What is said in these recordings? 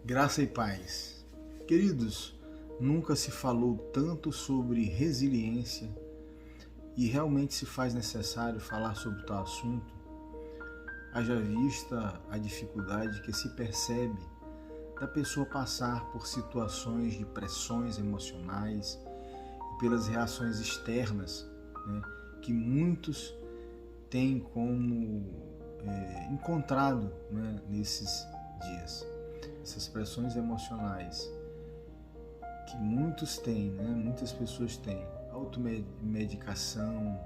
Graça e paz. Queridos, nunca se falou tanto sobre resiliência e realmente se faz necessário falar sobre tal assunto, haja vista a dificuldade que se percebe da pessoa passar por situações de pressões emocionais e pelas reações externas, que muitos têm como encontrado nesses dias. Essas pressões emocionais que muitos têm, muitas pessoas têm, automedicação,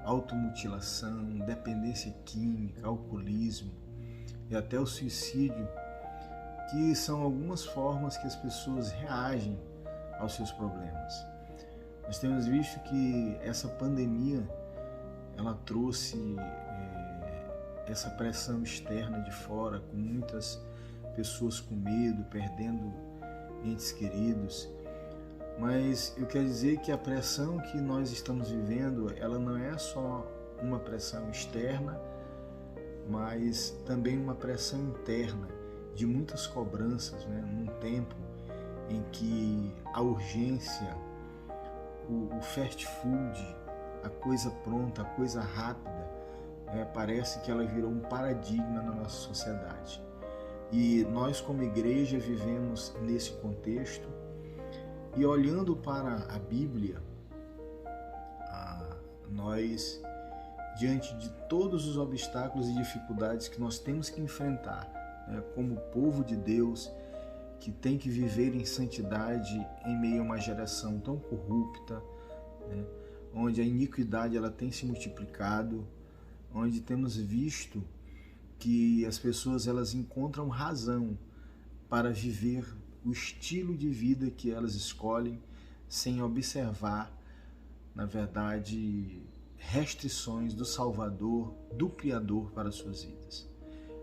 automutilação, dependência química, alcoolismo e até o suicídio, que são algumas formas que as pessoas reagem aos seus problemas. Nós temos visto que essa pandemia ela trouxe essa pressão externa de fora, com muitas pessoas com medo, perdendo entes queridos. Mas eu quero dizer que a pressão que nós estamos vivendo, ela não é só uma pressão externa, mas também uma pressão interna de muitas cobranças, num tempo em que a urgência, o fast food, a coisa pronta, a coisa rápida, parece que ela virou um paradigma na nossa sociedade. E nós como igreja vivemos nesse contexto e olhando para a Bíblia, nós, diante de todos os obstáculos e dificuldades que nós temos que enfrentar, como povo de Deus, que tem que viver em santidade em meio a uma geração tão corrupta, onde a iniquidade ela tem se multiplicado, onde temos visto que as pessoas elas encontram razão para viver o estilo de vida que elas escolhem sem observar, na verdade, restrições do Salvador, do Criador para as suas vidas.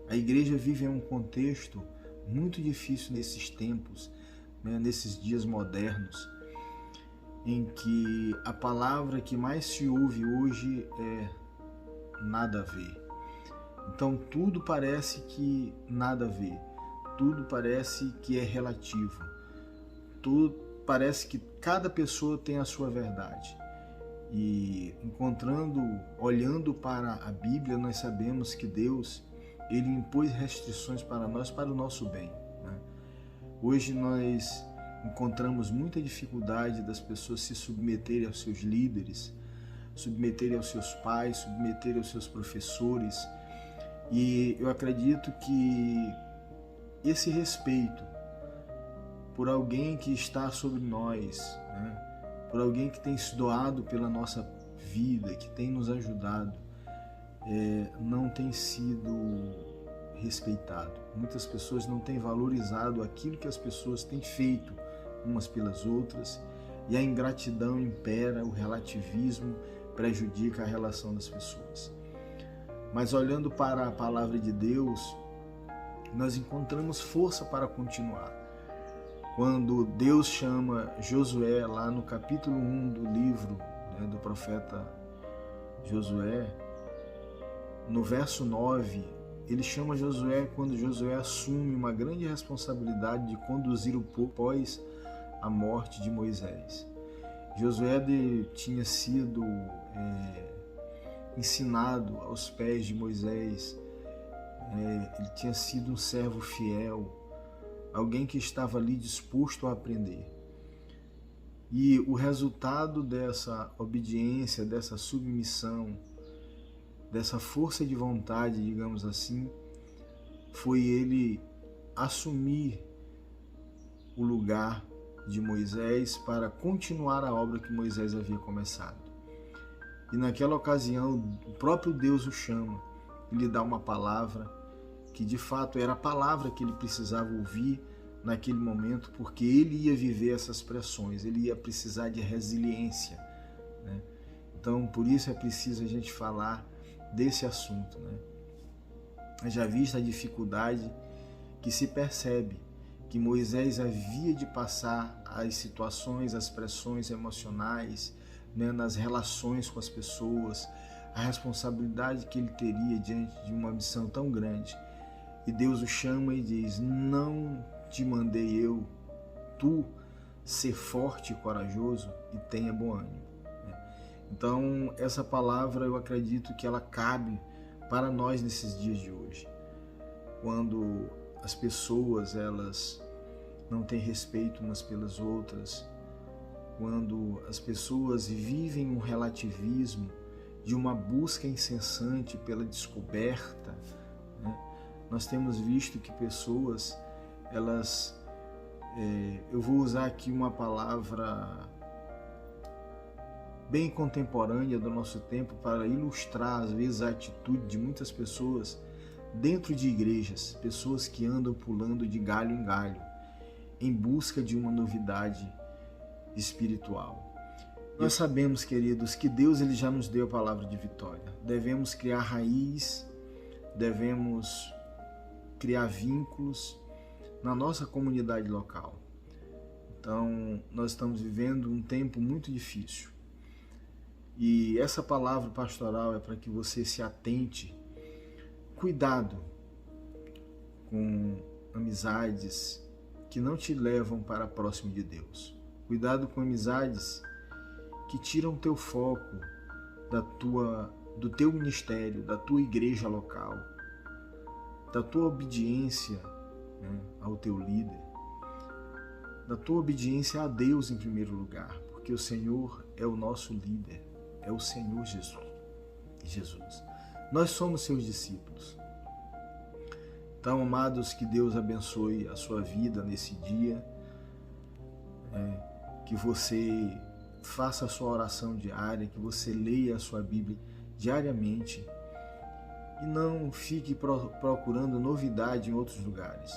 A igreja vive em um contexto muito difícil nesses tempos, nesses dias modernos, em que a palavra que mais se ouve hoje é nada a ver. Então tudo parece que nada a ver, tudo parece que é relativo, tudo parece que cada pessoa tem a sua verdade. E olhando para a Bíblia, nós sabemos que Deus, Ele impôs restrições para nós, para o nosso bem. Hoje nós encontramos muita dificuldade das pessoas se submeterem aos seus líderes, submeterem aos seus pais, submeterem aos seus professores. E eu acredito que esse respeito por alguém que está sobre nós, por alguém que tem se doado pela nossa vida, que tem nos ajudado, não tem sido respeitado. Muitas pessoas não têm valorizado aquilo que as pessoas têm feito umas pelas outras, e a ingratidão impera, o relativismo prejudica a relação das pessoas. Mas olhando para a palavra de Deus, nós encontramos força para continuar. Quando Deus chama Josué, lá no capítulo 1 do livro do profeta Josué, no verso 9, ele chama Josué quando Josué assume uma grande responsabilidade de conduzir o povo após a morte de Moisés. Josué tinha sido ensinado aos pés de Moisés, ele tinha sido um servo fiel, alguém que estava ali disposto a aprender. E o resultado dessa obediência, dessa submissão, dessa força de vontade, digamos assim, foi ele assumir o lugar de Moisés para continuar a obra que Moisés havia começado. E naquela ocasião, o próprio Deus o chama e lhe dá uma palavra que de fato era a palavra que ele precisava ouvir naquele momento, porque ele ia viver essas pressões, ele ia precisar de resiliência. Então, por isso é preciso a gente falar desse assunto. Já vista a dificuldade que se percebe que Moisés havia de passar as situações, as pressões emocionais, nas relações com as pessoas, a responsabilidade que ele teria diante de uma missão tão grande. E Deus o chama e diz: não te mandei eu, tu, ser forte e corajoso e tenha bom ânimo. Então, essa palavra eu acredito que ela cabe para nós nesses dias de hoje. Quando as pessoas elas não têm respeito umas pelas outras, quando as pessoas vivem um relativismo de uma busca incessante pela descoberta, né? Nós temos visto que pessoas, elas, eu vou usar aqui uma palavra bem contemporânea do nosso tempo para ilustrar, às vezes, a atitude de muitas pessoas dentro de igrejas, pessoas que andam pulando de galho em galho, em busca de uma novidade espiritual. Nós sabemos, queridos, que Deus ele já nos deu a palavra de vitória. Devemos criar raiz, devemos criar vínculos na nossa comunidade local. Então, nós estamos vivendo um tempo muito difícil. E essa palavra pastoral é para que você se atente. Cuidado com amizades que não te levam para próximo de Deus. Cuidado com amizades que tiram o teu foco do teu ministério, da tua igreja local, da tua obediência, né, ao teu líder, da tua obediência a Deus em primeiro lugar, porque o Senhor é o nosso líder. É o Senhor Jesus. Nós somos seus discípulos. Então, amados, que Deus abençoe a sua vida nesse dia, que você faça a sua oração diária, que você leia a sua Bíblia diariamente e não fique procurando novidade em outros lugares,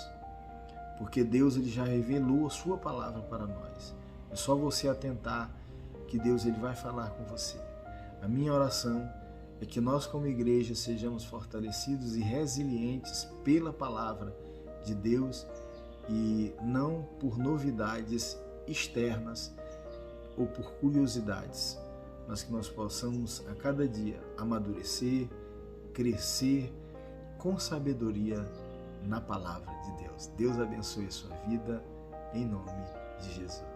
porque Deus ele já revelou a sua palavra para nós. É só você atentar que Deus ele vai falar com você. A minha oração é que nós como igreja sejamos fortalecidos e resilientes pela palavra de Deus e não por novidades externas ou por curiosidades, mas que nós possamos a cada dia amadurecer, crescer com sabedoria na palavra de Deus. Deus abençoe a sua vida em nome de Jesus.